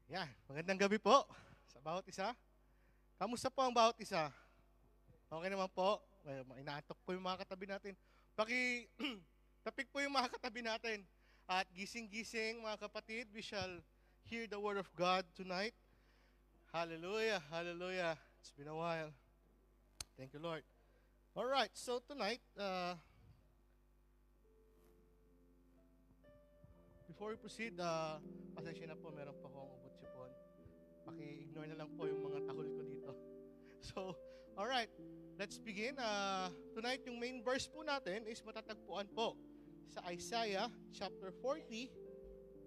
Yan, magandang gabi po sa bawat isa. Kamusta po ang bawat isa? Okay naman po. Inaantok po yung mga katabi natin. Tapik po yung mga katabi natin. At gising-gising mga kapatid, we shall hear the word of God tonight. Hallelujah, hallelujah. It's been a while. Thank you, Lord. All right, so tonight, before we proceed, pasensya na po, meron po akong ubot sipon. Paki-ignore na lang po yung mga tahol ko dito. So, alright, let's begin. Tonight, yung main verse po natin is matatagpuan po sa Isaiah chapter 40,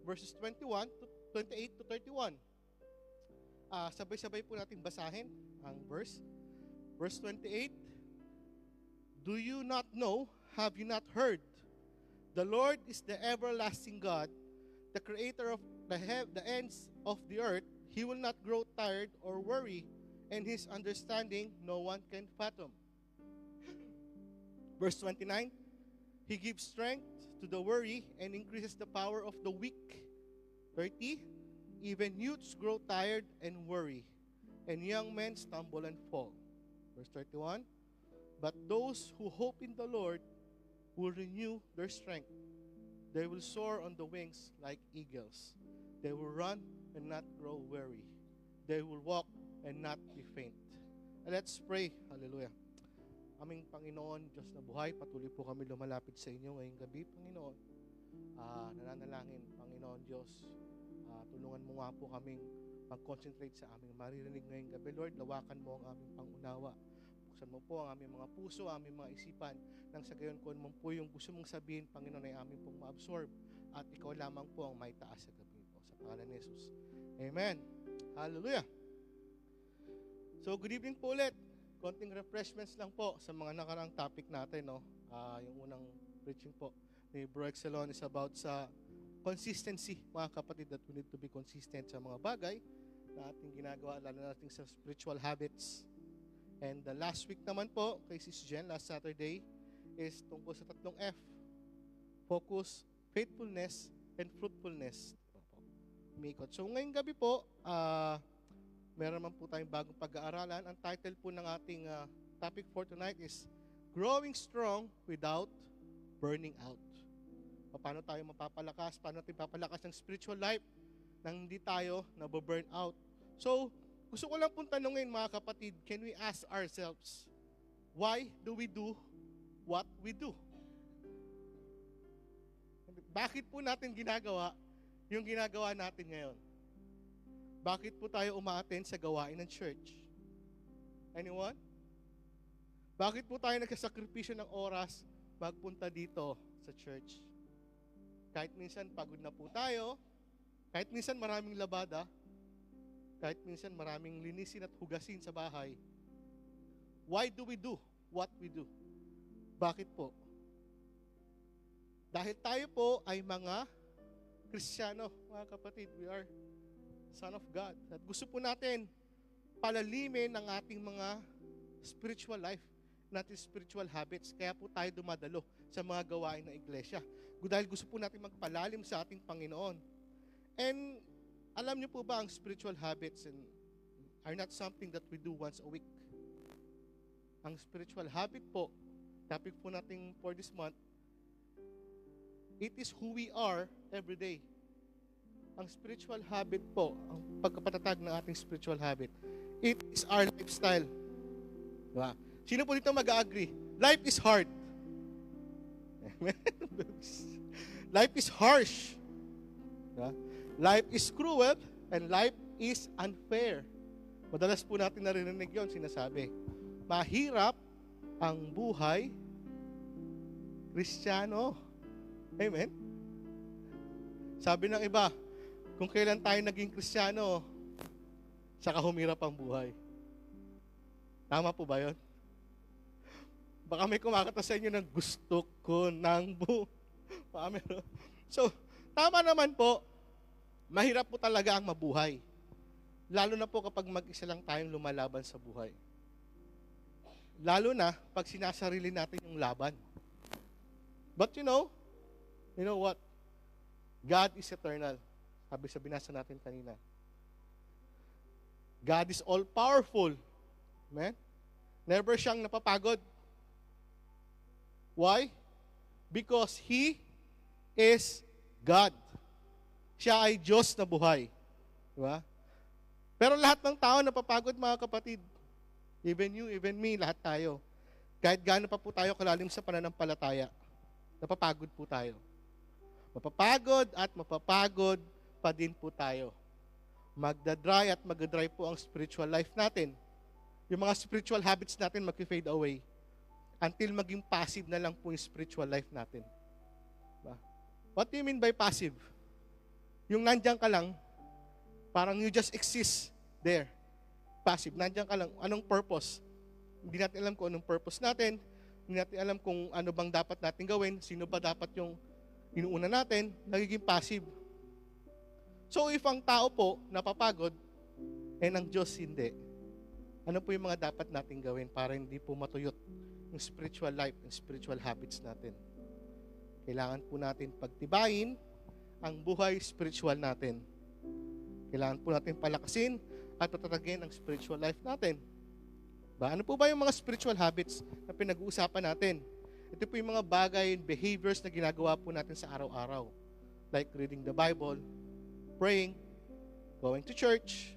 verses 21 to 28 to 31. Sabay-sabay po natin basahin ang verse. Verse 28, "Do you not know? Have you not heard? The Lord is the everlasting God, the creator of the ends of the earth. He will not grow tired or worry, and his understanding no one can fathom." Verse 29, "He gives strength to the weary and increases the power of the weak." 30, "Even youths grow tired and worry, and young men stumble and fall." Verse 31, "But those who hope in the Lord will renew their strength. They will soar on the wings like eagles. They will run and not grow weary. They will walk and not be faint." Let's pray. Hallelujah. Aming Panginoon, Diyos na buhay, patuloy po kami lumalapit sa inyo ngayong gabi, Panginoon. Nananalangin, Panginoon Diyos, tulungan mo nga po kaming mag-concentrate sa aming maririnig ngayong gabi. Lord, lawakan mo ang aming pangunawa. Buksan mo po ang aming mga puso, ang aming mga isipan, nang sa gayon kung man po yung gusto mong sabihin, Panginoon, ay aming pong ma-absorb at ikaw lamang po ang may taas sa gabi po. Sa pangalan ni Jesus. Amen. Hallelujah. So, good evening po ulit. Konting refreshments lang po sa mga nakaraang topic natin. No? Yung unang preaching po ni Bro Excelon is about sa consistency, mga kapatid, that we need to be consistent sa mga bagay na ating ginagawa, lalo natin sa spiritual habits. And the last week naman po, kay Sis Jen, last Saturday, is tungkol sa tatlong F. Focus, faithfulness, and fruitfulness. Umikot. So ngayong gabi po, meron naman po tayong bagong pag-aaralan. Ang title po ng ating topic for tonight is Growing Strong Without Burning Out. Paano tayo mapapalakas? Paano natin papalakas ng spiritual life nang hindi tayo nababurn out? So, gusto ko lang pong tanungin, mga kapatid, can we ask ourselves, why do we do what we do? Bakit po natin ginagawa yung ginagawa natin ngayon? Bakit po tayo umaattend sa gawain ng church? Anyone? Bakit po tayo nagkasakripisyo ng oras magpunta dito sa church? Kahit minsan pagod na po tayo, kahit minsan maraming labada, kahit minsan maraming linisin at hugasin sa bahay. Why do we do what we do? Bakit po? Dahil tayo po ay mga Kristiyano, mga kapatid. We are Son of God. At gusto po natin palalimin ang ating mga spiritual life, natin spiritual habits. Kaya po tayo dumadalo sa mga gawain ng iglesia. Dahil gusto po natin magpalalim sa ating Panginoon. And alam niyo po ba ang spiritual habits are not something that we do once a week. Ang spiritual habit po, topic po natin for this month, it is who we are every day. Ang spiritual habit po, ang pagkapatatag ng ating spiritual habit, it is our lifestyle. Diba? Sino po dito mag-agree? Life is hard. Life is harsh. Diba? Life is cruel and life is unfair. Madalas po natin narinig yon, sinasabi. Mahirap ang buhay Kristiyano. Amen? Sabi ng iba, kung kailan tayo naging Kristiyano, saka humirap ang buhay. Tama po ba yun? Baka may kumakata sa inyo ng gusto ko ng So, tama naman po, mahirap po talaga ang mabuhay. Lalo na po kapag mag-isa lang tayong lumalaban sa buhay. Lalo na pag sinasarili natin yung laban. But you know what? God is eternal. Sabi sa binasa natin kanina. God is all-powerful. Amen? Never siyang napapagod. Why? Because He is God. Siya ay Diyos na buhay. Diba? Pero lahat ng tao napapagod, mga kapatid. Even you, even me, lahat tayo. Kahit gaano pa po tayo kalalim sa pananampalataya, napapagod po tayo. Mapapagod at mapapagod pa din po tayo. Magdadry at magdadry po ang spiritual life natin. Yung mga spiritual habits natin mag-fade away until maging passive na lang po yung spiritual life natin. Diba? What do you mean by passive? Yung nandiyan ka lang, parang you just exist there. Passive. Nandiyan ka lang. Anong purpose? Hindi natin alam kung anong purpose natin. Hindi natin alam kung ano bang dapat natin gawin. Sino ba dapat yung inuuna natin. Nagiging passive. So if ang tao po napapagod, and ang Diyos hindi, ano po yung mga dapat natin gawin para hindi po matuyot yung spiritual life, yung spiritual habits natin? Kailangan po natin pagtibayin ang buhay spiritual natin. Kailangan po natin palakasin at patatagin ang spiritual life natin. Ano po ba yung mga spiritual habits na pinag-uusapan natin? Ito po yung mga bagay and behaviors na ginagawa po natin sa araw-araw. Like reading the Bible, praying, going to church,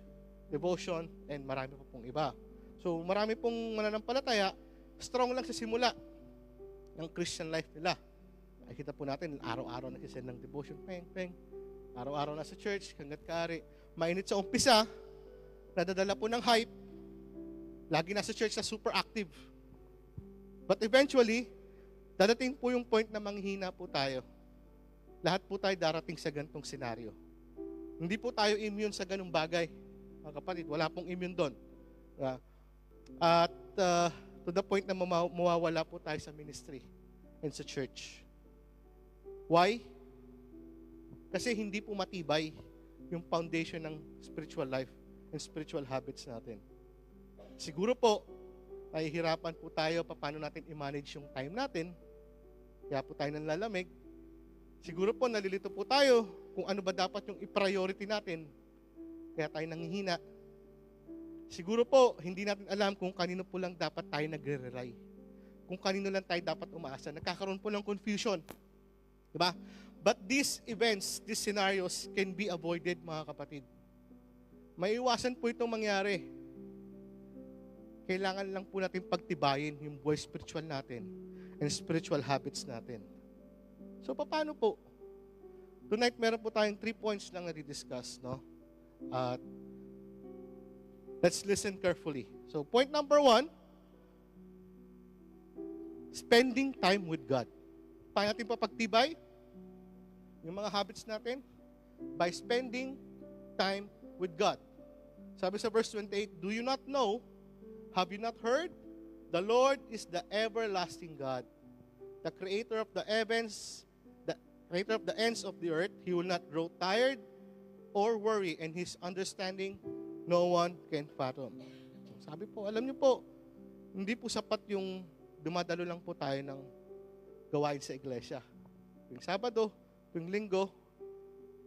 devotion, and marami pa pong iba. So marami pong mananampalataya, strong lang sa simula ng Christian life nila. Nakikita po natin, araw-araw nagsisend ng devotion, peng. Araw-araw na sa church, hanggat kaari. Mainit sa umpisa, nadadala po ng hype, lagi nasa church na super active. But eventually, dadating po yung point na manghihina po tayo. Lahat po tayo darating sa ganitong senaryo. Hindi po tayo immune sa ganung bagay. Mga kapatid, wala pong immune doon. At to the point na mawawala po tayo sa ministry and sa church. Why? Kasi hindi po matibay yung foundation ng spiritual life and spiritual habits natin. Siguro po, nahihirapan po tayo paano natin i-manage yung time natin. Kaya po tayo nanlalamig. Siguro po, nalilito po tayo kung ano ba dapat yung i-priority natin. Kaya tayo nanghihina. Siguro po, hindi natin alam kung kanino po lang dapat tayo nagre-rely. Kung kanino lang tayo dapat umaasa. Nagkakaroon po ng confusion. Diba? But these events, these scenarios can be avoided, mga kapatid. Maiiwasan po itong mangyari. Kailangan lang po natin pagtibayin yung buhay spiritual natin and spiritual habits natin. So, paano po? Tonight, meron po tayong 3 points lang na di-discuss, no? At let's listen carefully. So, point number 1, spending time with God. Paano natin papagtibay yung mga habits natin? By spending time with God. Sabi sa verse 28, do you not know, have you not heard? The Lord is the everlasting God, the creator of the heavens, the creator of the ends of the earth. He will not grow tired or worry, and His understanding no one can fathom. Sabi po, alam niyo po, hindi po sapat yung dumadalo lang po tayo ng gawain sa iglesia. Yung Sabado, yung Linggo,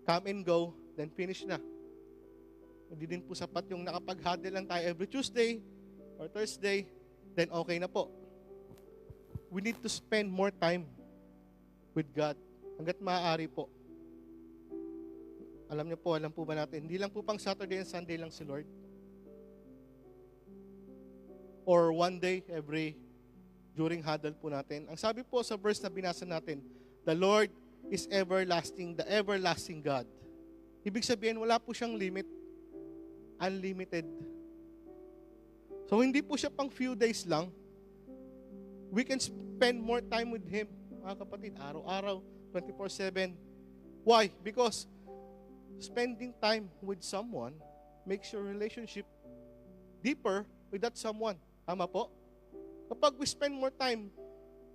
come and go, then finish na. Hindi din po sapat yung nakapag-huddle lang tayo every Tuesday or Thursday, then okay na po. We need to spend more time with God. Hanggat maaari po. Alam niyo po, alam po ba natin, hindi lang po pang Saturday and Sunday lang si Lord. Or one day during huddle po natin. Ang sabi po sa verse na binasa natin, the Lord is everlasting, the everlasting God. Ibig sabihin, wala po siyang limit. Unlimited. So, hindi po siya pang few days lang. We can spend more time with Him, mga kapatid, araw-araw, 24/7. Why? Because spending time with someone makes your relationship deeper with that someone. Tama po? Kapag we spend more time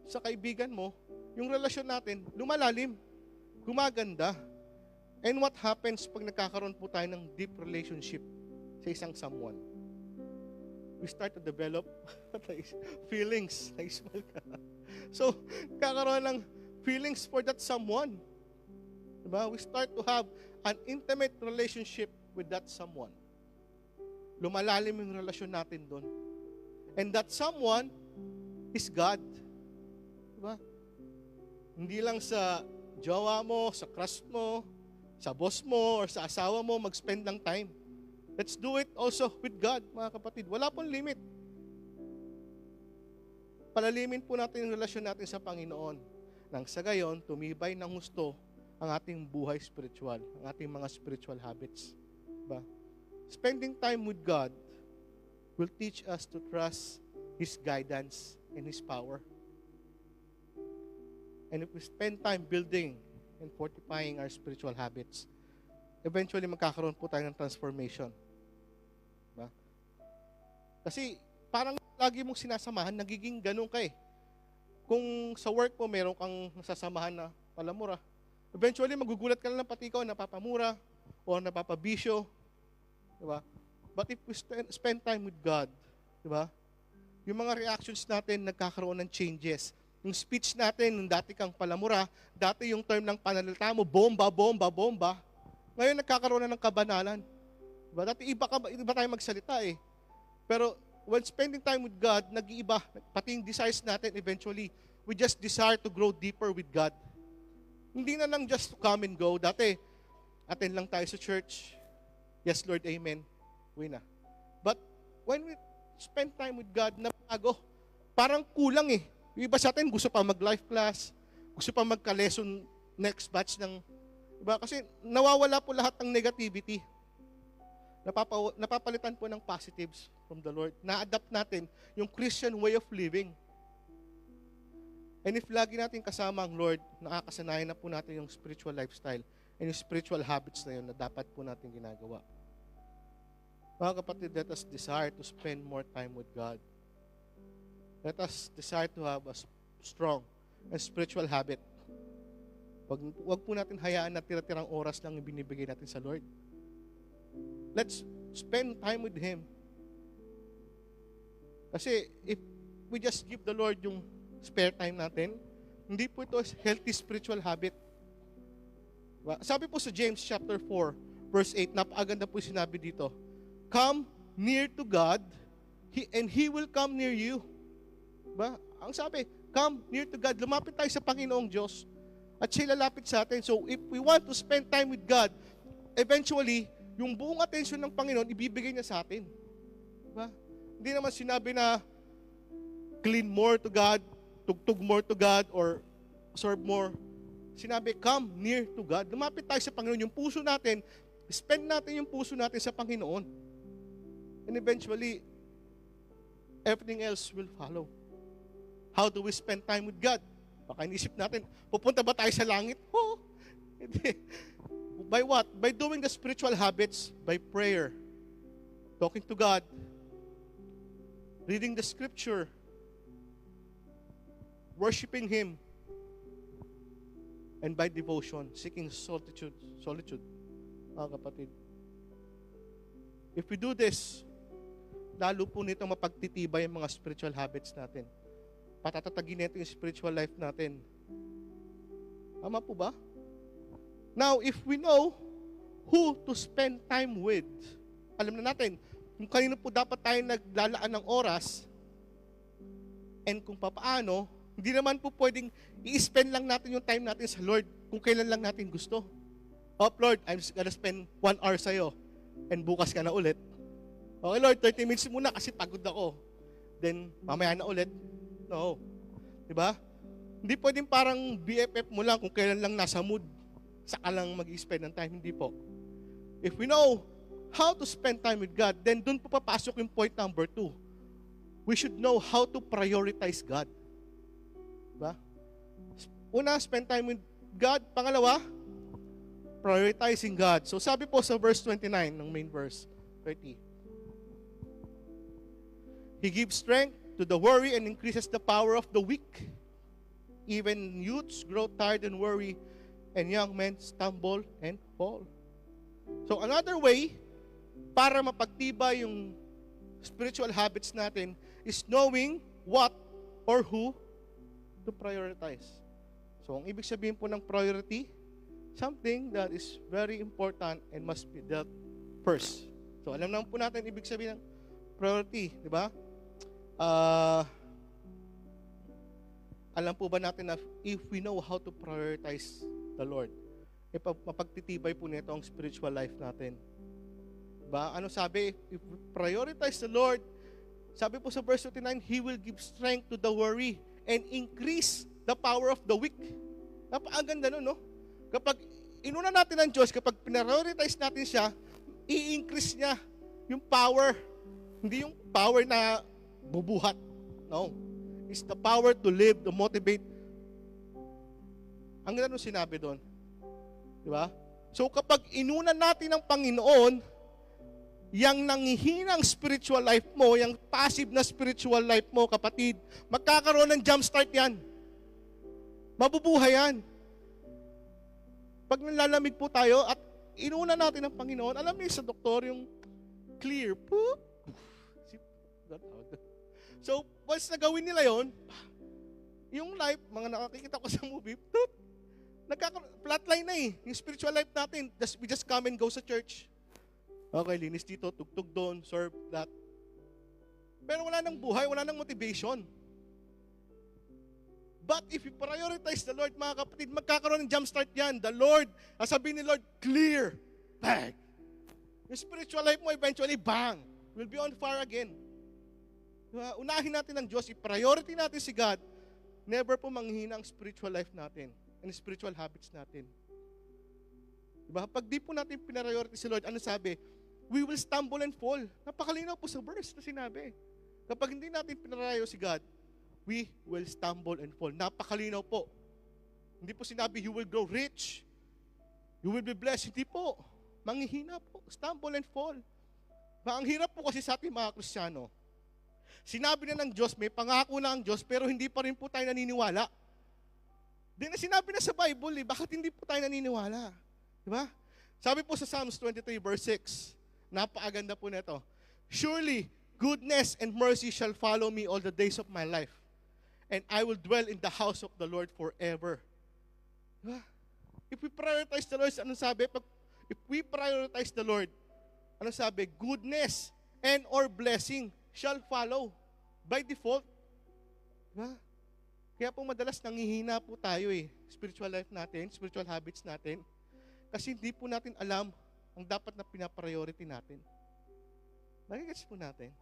sa kaibigan mo, yung relasyon natin lumalalim, gumaganda. And what happens pag nagkakaroon po tayo ng deep relationship sa isang someone? We start to develop feelings. Naismal ka. So, kakaroon ng feelings for that someone. Diba? We start to have an intimate relationship with that someone. lumalalim yung relasyon natin doon. And that someone is God. Diba? Hindi lang sa jowa mo, sa crush mo, sa boss mo, or sa asawa mo, mag-spend ng time. Let's do it also with God, mga kapatid. Wala pong limit. Palalimin po natin yung relasyon natin sa Panginoon. Nang sa gayon, tumibay ng gusto ang ating buhay spiritual, ang ating mga spiritual habits. Diba? Spending time with God will teach us to trust His guidance and His power. And if we spend time building and fortifying our spiritual habits, eventually magkakaroon po tayo ng transformation. Diba? Kasi parang lagi mong sinasamahan, nagiging ganun ka eh. Kung sa work mo, meron kang nasasamahan na palamura, eventually magugulat ka na lang pati ikaw, napapamura o napapabisyo. Diba? But if we spend time with God, diba? Yung mga reactions natin nagkakaroon ng changes. Yung speech natin, nung dati kang palamura, dati yung term ng pananalita mo, bomba, bomba, bomba. Ngayon nagkakaroon na ng kabanalan. Diba? Dati iba tayo magsalita eh. Pero when spending time with God, nag-iiba. Pati yung desires natin, eventually, we just desire to grow deeper with God. Hindi na lang just to come and go. Dati, attend lang tayo sa church. Yes, Lord, amen. Uwi na. But when we spend time with God, nabago. Parang kulang eh. Yung iba sa atin, gusto pa mag-life class, gusto pa magka-lesson next batch ng, diba? Kasi nawawala po lahat ng negativity. Napapalitan po ng positives from the Lord. Na-adapt natin yung Christian way of living. And if lagi natin kasama ang Lord, nakakasanayan na po natin yung spiritual lifestyle and yung spiritual habits na yun na dapat po natin ginagawa. Mga kapatid, let us desire to spend more time with God. Let us desire to have a strong and spiritual habit. Wag po natin hayaan na tira-tirang oras lang yung binibigay natin sa Lord. Let's spend time with Him. Kasi if we just give the Lord yung spare time natin, hindi po ito healthy spiritual habit. Sabi po sa James chapter 4, verse 8, napakaganda po sinabi dito, come near to God, and He will come near you. Diba? Ang sabi, come near to God. Lumapit tayo sa Panginoong Diyos at siya lalapit sa atin. So if we want to spend time with God, eventually, yung buong atensyon ng Panginoon, ibibigay niya sa atin. Diba? Hindi naman sinabi na clean more to God, tugtog more to God, or serve more. Sinabi, come near to God. Lumapit tayo sa Panginoon. Yung puso natin, spend natin yung puso natin sa Panginoon. And eventually, everything else will follow. How do we spend time with God? Baka inisip natin, pupunta ba tayo sa langit? Oh, hindi. By what? By doing the spiritual habits, by prayer, talking to God, reading the scripture, worshiping Him, and by devotion, seeking solitude. Mga kapatid. If we do this, lalo po nito mapagtitibay ang mga spiritual habits natin. Patatatagin nito yung spiritual life natin. Tama po ba? Now, if we know who to spend time with, alam na natin kung kanino po dapat tayo naglalaan ng oras and kung papaano, hindi naman po pwedeng i-spend lang natin yung time natin sa Lord kung kailan lang natin gusto. Oh, Lord, I'm just gonna spend 1 hour sa'yo and bukas ka na ulit. Okay, Lord, 30 minutes muna kasi pagod ako. Then, mamaya na ulit. No. Diba? Hindi pwedeng parang BFF mo lang kung kailan lang nasa mood. Saka lang mag-spend ng time. Hindi po. If we know how to spend time with God, then dun po papasok yung point number 2. We should know how to prioritize God. Diba? Una, spend time with God. Pangalawa, prioritizing God. So sabi po sa verse 29 ng main verse, 30. He gives strength to the weary and increases the power of the weak. Even youths grow tired and weary, and young men stumble and fall. So another way para mapagtibay yung spiritual habits natin is knowing what or who to prioritize. So ang ibig sabihin po ng priority, something that is very important and must be dealt first. So, alam naman po natin ibig sabihin ng priority, di ba? Alam po ba natin na if we know how to prioritize the Lord, mapagtitibay po nito ang spiritual life natin. Diba? Ano sabi? If we prioritize the Lord, sabi po sa verse 29, He will give strength to the weary and increase the power of the weak. Napakaganda nun, no? Kapag inuna natin ang Diyos, kapag prioritize natin siya, i-increase niya yung power. Hindi yung power na bubuhat. No. It's the power to live, to motivate. Ang ganda nung sinabi doon. Diba? So kapag inuna natin ang Panginoon, yang nangihinang spiritual life mo, yang passive na spiritual life mo, kapatid, magkakaroon ng jump start yan. Mabubuhay yan. Pag nalalamig po tayo at inuna natin ang Panginoon, alam niyo sa doktor yung clear. Poop. So, once na gawin nila yon, yung life, mga nakakikita ko sa movie, flatline na eh. Yung spiritual life natin, we just come and go sa church. Okay, linis dito, tugtog doon, serve that. Pero wala nang buhay, wala nang motivation. But if you prioritize the Lord, mga kapatid, magkakaroon ng jumpstart yan. The Lord, sabihin ni Lord, clear, bang. Yung spiritual life mo, eventually, bang, will be on fire again. Diba? Unahin natin ang Diyos, i-priority natin si God, never po manghihina ang spiritual life natin and spiritual habits natin. Diba? Pag di po natin pinariority si Lord, ano sabi? We will stumble and fall. Napakalinaw po sa verse na sinabi. Kapag hindi natin pinarayo si God, we will stumble and fall. Napakalinaw po. Hindi po sinabi, you will grow rich. You will be blessed. Hindi po. Manghihina po. Stumble and fall. Ang hirap po kasi sa ating mga Kristiyano. Sinabi na ng Diyos, may pangako na ang Diyos, pero hindi pa rin po tayo naniniwala. Di na sinabi na sa Bible, bakit hindi po tayo naniniwala? Diba? Sabi po sa Psalms 23 verse 6, napakaganda po nito. Surely, goodness and mercy shall follow me all the days of my life, and I will dwell in the house of the Lord forever. Diba? If we prioritize the Lord, ano sabi? If we prioritize the Lord, ano sabi? Goodness and or blessing shall follow by default. Diba? Kaya po madalas nangihina po tayo spiritual life natin, spiritual habits natin, kasi hindi po natin alam ang dapat na pinapriority natin. Nakikits po natin.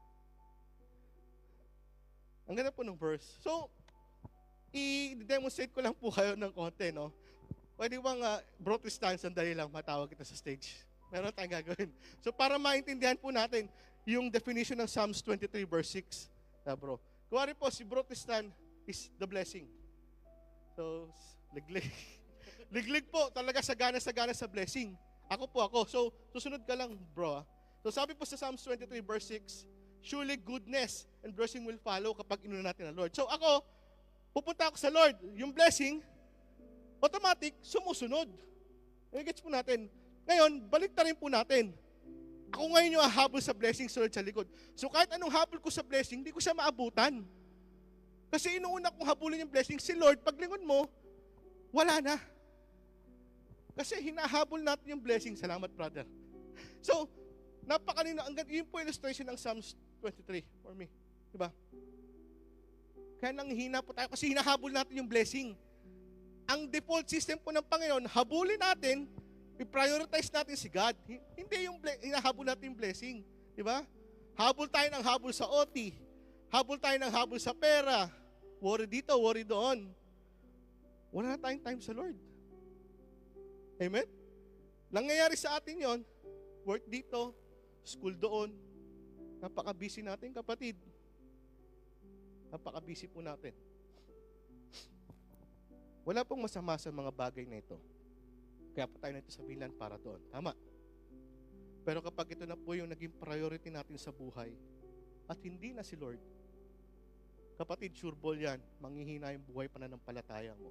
Ang ganda po ng verse. So, i-demonstrate ko lang po kayo ng konti, no? Pwede bang, bro Tristan, sandali lang, matawag kita sa stage. Meron tayong gagawin. So, para maintindihan po natin yung definition ng Psalms 23 verse 6. Bro. Kuwari po, si bro Tristan is the blessing. So, liglig. Liglig po, talaga sagana sa blessing. Ako. So, susunod ka lang, bro. So, sabi po sa Psalms 23 verse 6, surely goodness and blessing will follow kapag inuna natin ang Lord. So, ako, pupunta ako sa Lord. Yung blessing, automatic, sumusunod. Gets po natin. Ngayon, balik na rin po natin. Ako ngayon yung hahabol sa blessing sa Lord sa likod. So, kahit anong habol ko sa blessing, hindi ko siya maabutan. Kasi inuuna kong habulin yung blessing, si Lord, paglingon mo, wala na. Kasi hinahabol natin yung blessing. Salamat, brother. So, napakalino. Yun po illustration ng Psalms 23 for me. Diba? Kaya nanghihina po tayo kasi hinahabol natin yung blessing. Ang default system po ng Panginoon, habulin natin, i-prioritize natin si God. Hindi yung hinahabol natin yung blessing. Diba? Habol tayo ng habol sa OT. Habol tayo ng habol sa pera. Worry dito, worry doon. Wala na tayong time sa Lord. Amen? Nangyayari sa atin yon, work dito, school doon. Napaka-busy natin, kapatid. Napaka-busy po natin. Wala pong masama sa mga bagay na ito. Kaya pa tayo nito sa bilan para doon. Tama. Pero kapag ito na po yung naging priority natin sa buhay, at hindi na si Lord, kapatid, sure ball yan, manghihina yung buhay pananampalataya mo.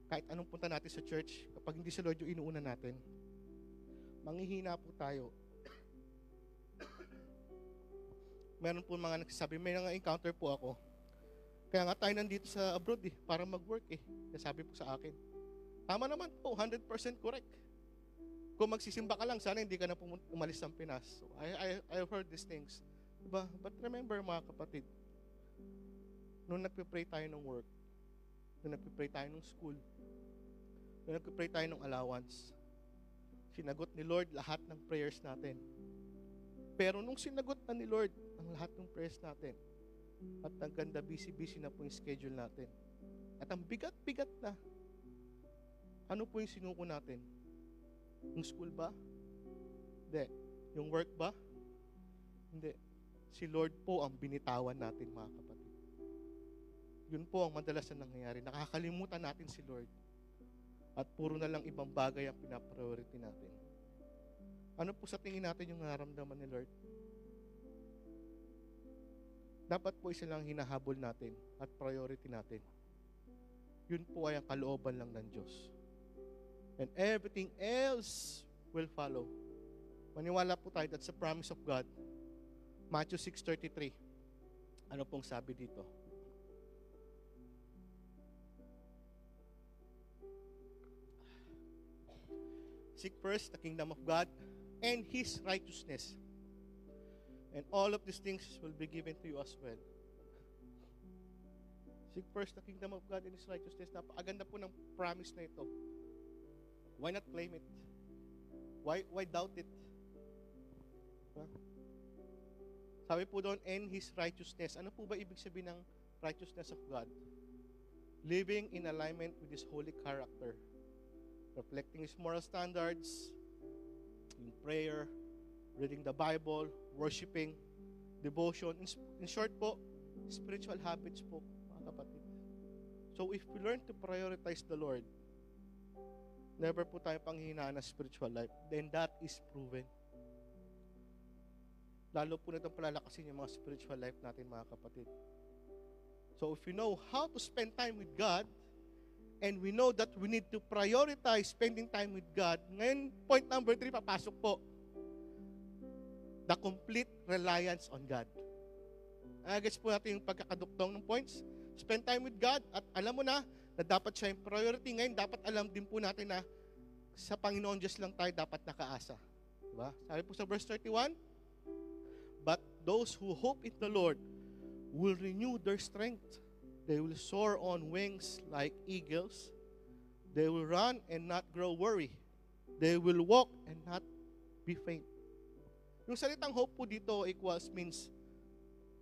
Kahit anong punta natin sa church, kapag hindi si Lord yung inuuna natin, manghihina po tayo. Meron po mga nagsasabi, may encounter po ako. Kaya nga tayo nandito sa abroad para mag-work Nasabi po sa akin. Tama naman po, 100% correct. Kung magsisimba ka lang, sana hindi ka na umalis ng Pinas. So, I've heard these things. Diba? But remember mga kapatid, nung nagpe-pray tayo ng work, nung nagpe-pray tayo ng school, nung nagpe-pray tayo ng allowance, sinagot ni Lord lahat ng prayers natin. Pero nung sinagot na ni Lord ang lahat ng prayers natin, at ang ganda, busy-busy na po yung schedule natin, at ang bigat-bigat na, ano po yung sinuko natin? Yung school ba? Hindi. Yung work ba? Hindi. Si Lord po ang binitawan natin, mga kapatid. Yun po ang madalas na nangyayari. Nakakalimutan natin si Lord. At puro na lang ibang bagay ang pinapriority natin. Ano po sa tingin natin yung nararamdaman ni Lord? Dapat po isa lang hinahabol natin at priority natin. Yun po ay ang kalooban lang ng Diyos. And everything else will follow. Maniwala po tayo, that's a promise of God. Matthew 6:33. Ano pong sabi dito? Seek first the kingdom of God and His righteousness. And all of these things will be given to you as well. Seek first the kingdom of God and His righteousness. Napakaganda po ng promise na ito. Why not claim it? Why doubt it? Huh? Sabi po doon, and His righteousness. Ano po ba ibig sabihin ng righteousness of God? Living in alignment with His holy character. Reflecting His moral standards, in prayer, reading the Bible, worshiping, devotion. In short po, spiritual habits po, mga kapatid. So if we learn to prioritize the Lord, never po tayo panghihinaan ng spiritual life, then that is proven. Lalo po na itong palalakasin yung mga spiritual life natin, mga kapatid. So if we know how to spend time with God, and we know that we need to prioritize spending time with God, ngayon, point number 3, papasok po. The complete reliance on God. Gets po natin yung pagkakaduktong ng points. Spend time with God, at alam mo na dapat siya yung priority. Ngayon, dapat alam din po natin na sa Panginoon Diyos lang tayo dapat nakaasa. Diba? Sabi po sa verse 31, but those who hope in the Lord will renew their strength. They will soar on wings like eagles. They will run and not grow weary. They will walk and not be faint. Yung salitang hope po dito means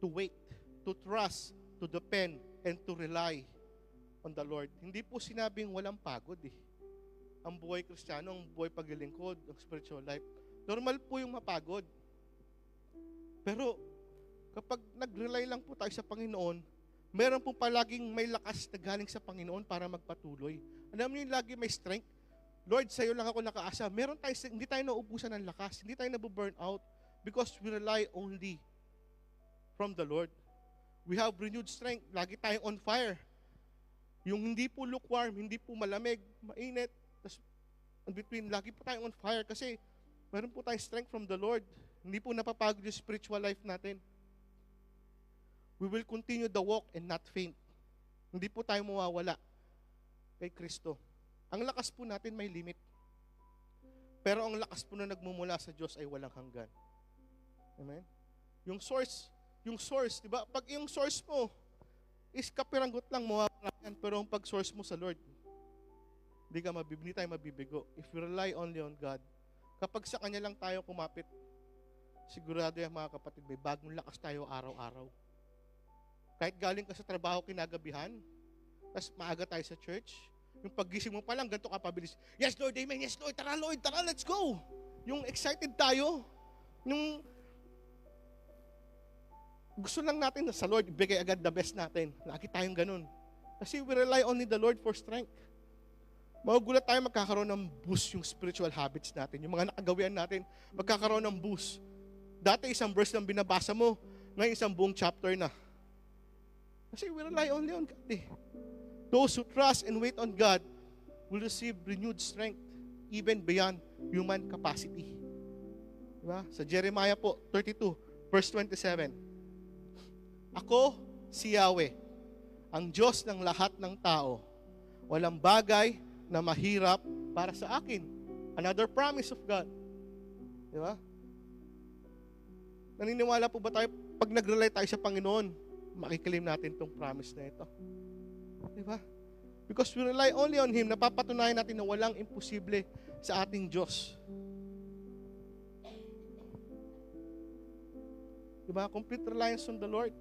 to wait, to trust, to depend, and to rely on the Lord. Hindi po sinabing walang pagod eh. Ang buhay Kristiyano, ang buhay paglilingkod, ang spiritual life, normal po yung mapagod. Pero kapag nag-rely lang po tayo sa Panginoon, meron po palaging may lakas na galing sa Panginoon para magpatuloy. Alam niyo, lagi may strength. Lord, sa'yo lang ako nakaasa. Hindi tayo nauubusan ng lakas, hindi tayo nabuburn out because we rely only from the Lord. We have renewed strength. Lagi tayong on fire. Yung hindi po lukewarm, hindi po malamig, mainit. Tapos, in between, lagi po tayong on fire kasi meron po tayong strength from the Lord. Hindi po napapagod yung spiritual life natin. We will continue the walk and not faint. Hindi po tayo mawawala kay Kristo. Ang lakas po natin may limit. Pero ang lakas po na nagmumula sa Diyos ay walang hanggan. Amen? Yung source, di ba? Pag yung source mo is kapiranggot lang, mawawala yan. Pero ang pag-source mo sa Lord, hindi tayo mabibigo. If we rely only on God, kapag sa Kanya lang tayo kumapit, sigurado yan mga kapatid, may bagong lakas tayo araw-araw. Kahit galing ka sa trabaho kinagabihan, tapos maaga tayo sa church, yung paggising mo pa lang, ganito ka pabilis. Yes, Lord, amen. Yes, Lord, tara, let's go. Yung excited tayo, yung gusto lang natin na sa Lord, ibigay agad the best natin. Lagi tayong ganun. Kasi we rely only the Lord for strength. Magugulat tayo magkakaroon ng boost yung spiritual habits natin. Yung mga nakagawian natin, magkakaroon ng boost. Dati isang verse lang binabasa mo, ngayon isang buong chapter na. Kasi we rely only on God eh. Those who trust and wait on God will receive renewed strength even beyond human capacity. Diba? Sa Jeremiah po, 32, verse 27. Ako, si Yahweh, ang Diyos ng lahat ng tao. Walang bagay na mahirap para sa akin. Another promise of God. Di ba? Naniniwala po ba tayo, pag nag-rely tayo sa Panginoon, makikilim natin itong promise na ito? Di ba? Because we rely only on Him, napapatunayan natin na walang imposible sa ating Diyos. Di ba? Complete reliance on the Lord.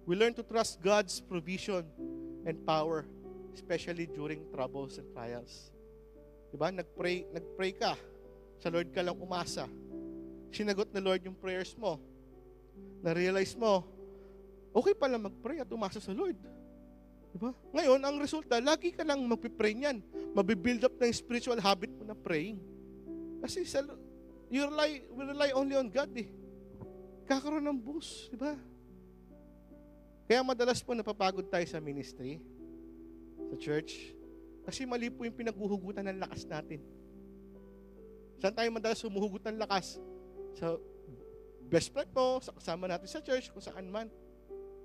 We learn to trust God's provision and power, especially during troubles and trials. Di ba? Nag-pray ka. Sa Lord ka lang umasa. Sinagot na Lord yung prayers mo. Na-realize mo, okay pala mag-pray at umasa sa Lord. Diba? Ngayon, ang resulta, lagi ka lang mag-pray niyan. Mabibuild up na yung spiritual habit mo na praying. Kasi we rely only on God eh. Kakaroon ng boost, di ba? Kaya madalas po napapagod tayo sa ministry, sa church, kasi mali po yung pinaghuhugutan ng lakas natin. Saan tayo madalas humuhugot ng lakas? Sa best friend mo, sa kasama natin sa church, kung saan man.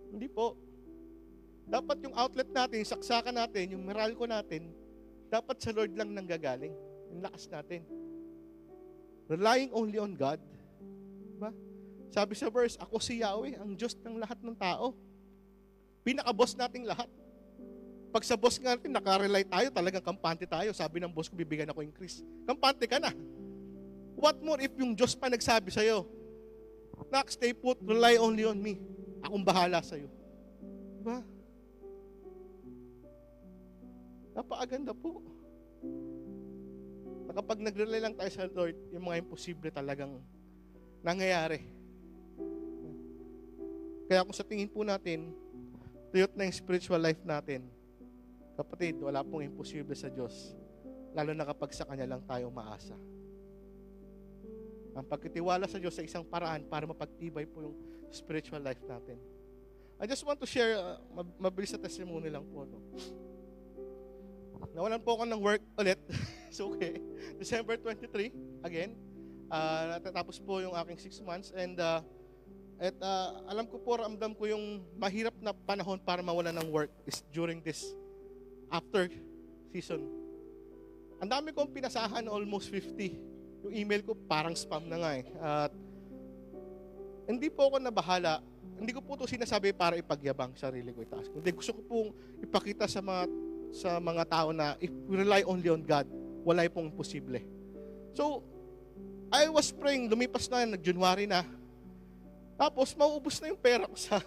Hindi po. Dapat yung outlet natin, yung saksakan natin, yung meralco natin, dapat sa Lord lang nanggagaling. Yung lakas natin. Relying only on God. Diba? Sabi sa verse, ako si Yahweh, ang Diyos ng lahat ng tao. Pinaka-boss nating lahat. Pag sa boss nga natin, nakarely tayo, talagang kampante tayo. Sabi ng boss ko, bibigyan ako increase. Kampante ka na. What more if yung Diyos pa nagsabi sa'yo, Nak, stay put, rely only on me. Akong bahala sa'yo. Diba? Napakaganda po. Na kapag nag-rely lang tayo sa Lord, yung mga imposible talagang nangyayari. Kaya kung sa tingin po natin, tuyot na yung spiritual life natin, kapatid, wala pong imposible sa Diyos. Lalo na kapag sa Kanya lang tayo maasa. Ang pagtitiwala sa Diyos sa isang paraan para mapagtibay po yung spiritual life natin. I just want to share, mabilis na testimony lang po. No? Nawalan po ako ng work ulit. So okay. December 23, again. Natatapos po yung aking 6 months. And alam ko po, ramdam ko yung mahirap na panahon para mawalan ng work is during this after season. Ang dami kong pinasahan, almost 50. Yung email ko parang spam na nga eh. At hindi po ako nabahala. Hindi ko po ito sinasabi para ipagyabang sarili ko itaas. Hindi, gusto ko pong ipakita sa mga tao na if we rely only on God, wala pong imposible. So, I was praying, lumipas na, nag-January na. Tapos, mauubos na yung pera ko sa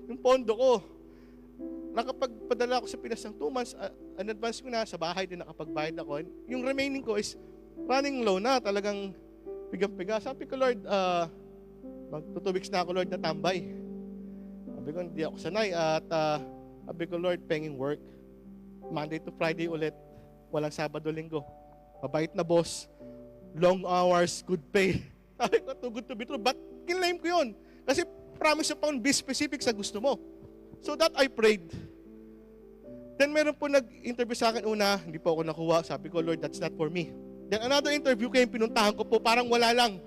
yung pondo ko. Nakapagpadala ako sa Pinas ng 2 months, in advance ko na, sa bahay din nakapagbayad ako. Yung remaining ko is running low na, talagang pigang-piga. Sabi ko, Lord, mag-2 weeks na ako, Lord, na tambay. Sabi ko, hindi ako sanay. At sabi ko, Lord, penging work. Monday to Friday ulit. Walang Sabado, Linggo. Mabait na boss. Long hours, good pay. Sabi ko, too good to be true. But kinlaim ko yun. Kasi promise na be specific sa gusto mo. So that I prayed. Then meron po nag-interview sa akin una, hindi po ako nakuha. Sabi ko, Lord, that's not for me. Then another interview kayo, pinuntahan ko po, parang wala lang.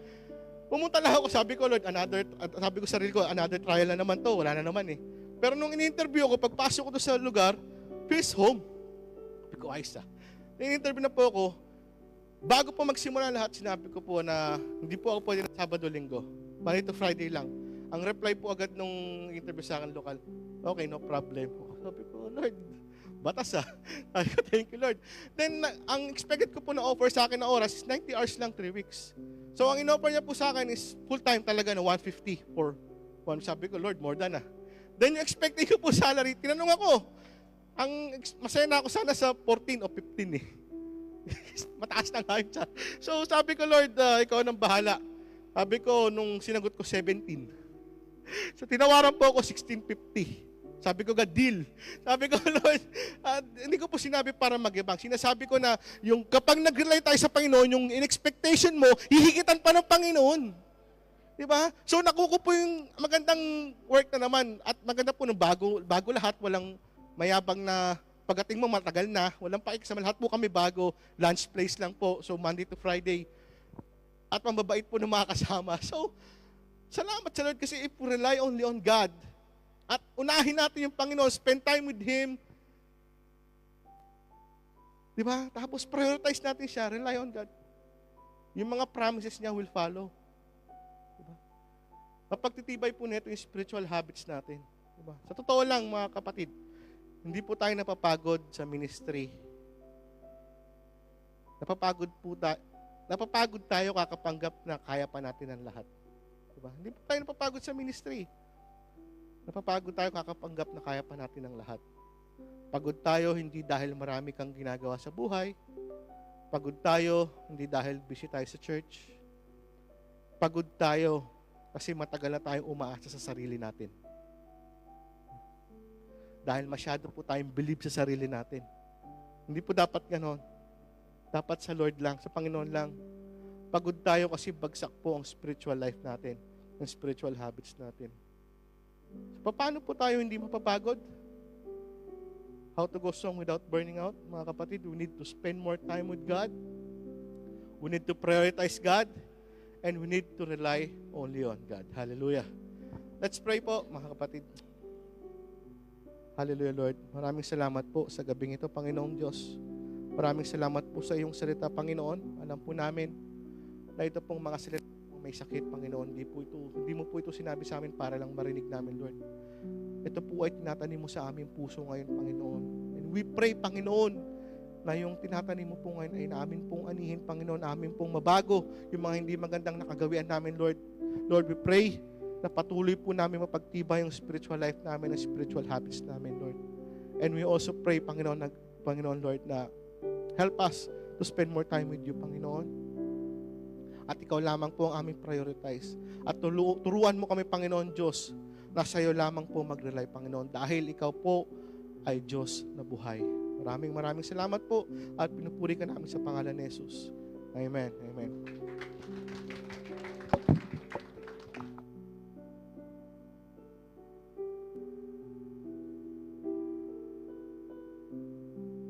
Pumunta lang ako, sabi ko, Lord, sabi ko sa sarili ko, another trial na naman to, wala na naman eh. Pero nung in-interview ko, pagpasok ko doon sa lugar, feels home. Sabi ko, ayos ah. In-interview na po ako, bago po magsimula lahat, sinabi ko po na hindi po ako pwede na Sabado, Linggo. Monday to Friday lang. Ang reply po agad nung interview sa akin lokal, okay, no problem. Sabi ko, Lord, batas ah. Sabi ko, thank you, Lord. Then, ang expected ko po na offer sa akin na oras is 90 hours lang, 3 weeks. So, ang in-offer niya po sa akin is full-time talaga na 150 for one. Sabi ko, Lord, more than ah. Then, yung expected ko po salary, tinanong ako, masaya na ako sana sa 14 o 15 eh. Mataas na nga yun siya. So, sabi ko, Lord, ikaw nang bahala. Sabi ko, nung sinagot ko, 17. So, tinawaran po ako 1650. Sabi ko, God, deal. Sabi ko, Lord, hindi ko po sinabi para magyabang. Sinasabi ko na, yung kapag nag-rely tayo sa Panginoon, yung in-expectation mo, hihigitan pa ng Panginoon. Diba? So, nakuko po yung magandang work na naman. At maganda po ng bago lahat, walang mayabang na pagdating mo matagal na, walang paikasama. Lahat po kami bago, lunch place lang po. So, Monday to Friday. At mababait po ng mga kasama. So, salamat sa Lord kasi if we rely only on God, at unahin natin yung Panginoon, spend time with Him. Diba? Tapos prioritize natin siya, rely on God. yung mga promises niya will follow. Diba? Mapagtitibay po nito yung spiritual habits natin. Diba? Sa totoo lang, mga kapatid, hindi po tayo napapagod sa ministry. Napapagod tayo kakapanggap na kaya pa natin ang lahat. Diba? Hindi po tayo napapagod sa ministry. Napapagod tayo kakapanggap na kaya pa natin ang lahat. Pagod tayo hindi dahil marami kang ginagawa sa buhay. Pagod tayo hindi dahil busy tayo sa church. Pagod tayo kasi matagal na tayong umaasa sa sarili natin. Dahil masyado po tayong believe sa sarili natin. Hindi po dapat ganon. Dapat sa Lord lang, sa Panginoon lang. Pagod tayo kasi bagsak po ang spiritual life natin, ang spiritual habits natin. So, paano po tayo hindi mapapagod? How to go strong without burning out? Mga kapatid, we need to spend more time with God. We need to prioritize God. And we need to rely only on God. Hallelujah. Let's pray po, mga kapatid. Hallelujah, Lord. Maraming salamat po sa gabing ito, Panginoong Diyos. Maraming salamat po sa iyong salita, Panginoon. Alam po namin na ito pong mga salita may sakit, Panginoon. Hindi mo po ito sinabi sa amin para lang marinig namin, Lord. Ito po ay tinatanim mo sa aming puso ngayon, Panginoon. And we pray, Panginoon, na yung tinatanim mo po ngayon ay namin pong anihin, Panginoon, namin pong mabago yung mga hindi magandang nakagawian namin, Lord. Lord, we pray na patuloy po namin mapagtibay yung spiritual life namin, ang spiritual habits namin, Lord. And we also pray, Panginoon, Lord, na help us to spend more time with you, Panginoon. At ikaw lamang po ang aming prioritize. At turuan mo kami, Panginoon Diyos, na sa iyo lamang po mag-rely, Panginoon, dahil ikaw po ay Diyos na buhay. Maraming salamat po at pinupuri ka namin sa pangalan ni Jesus. Amen. Amen.